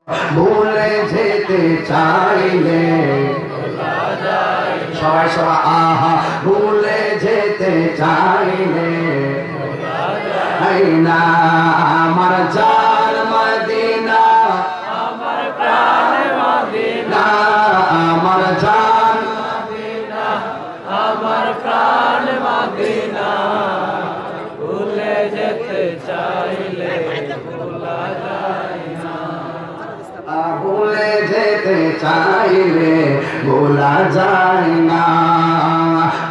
ভুলে যেতে চাইলে সবাই সবাই আহা ভুলে যেতে চাইলে না আমার জান মদিনা আমার প্রাণ মদিনা আমার জান মদিনা আমার প্রাণ মদিনা ভুলে যেতে চাইলে ভোলা যায় না ভুলে যেতে চাইলে ভোলা যায় না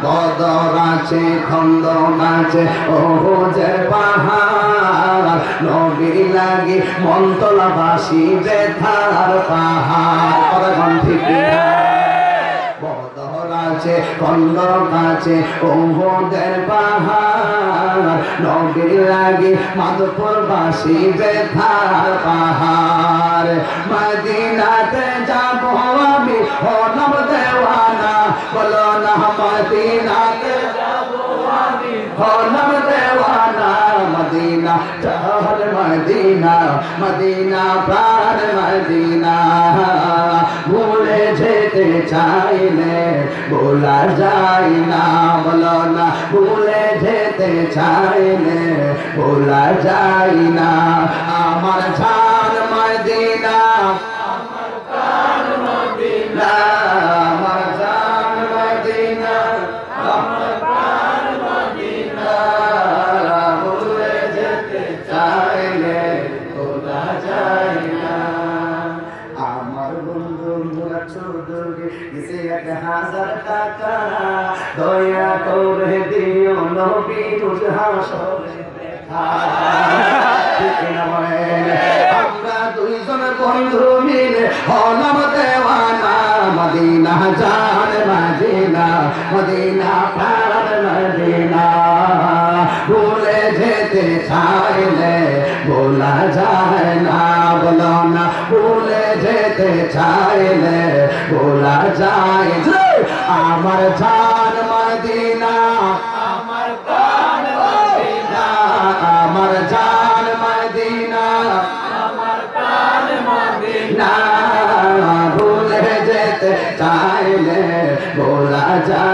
বদর আছে খন্দক আছে ওহুদের পাহাড় নবী লাগি মন্তলাবাসী বেথার পাহাড় ঠিক বদর আছে খন্দক আছে ওহুদের পাহাড় নবী লাগি মাধবপুরবাসী বেথার পাহাড় মদিনাতে যাব আমি হলাম দেওয়ানা বলো না মদিনাতে যাব আমি হলাম দেওয়ানা মদিনা শহর মদিনা মদিনা প্রাণ মদিনা ভুলে যেতে চাইলে ভোলা যায় না বলো না ভুলে যেতে চাইলে ভোলা যায় না আমার জান মদিনা আমার প্রাণ মদিনা আমার জান মদিনা আমার প্রাণ মদিনা ভুলে যেতে চাইলে ভোলা যায় না আমার বন্ধু চৌধুরী দিছে 1000 টাকা দয়া করে দিও নবীর হাসরে দেখা আমরা দুইজন বন্ধু মিলে হলাম দেওয়ানা মদিনা জান মদিনা মদিনা প্রাণ মদিনা ভুলে যেতে চাইলে ভোলা যায় না বলো না ভুলে যেতে চাইলে ভোলা যায় আমার জান মদিনা আমার প্রাণ মদিনা আমার জান মদিনা আমার প্রাণ মদিনা ভুলে যেতে চাইলে ভোলা যায়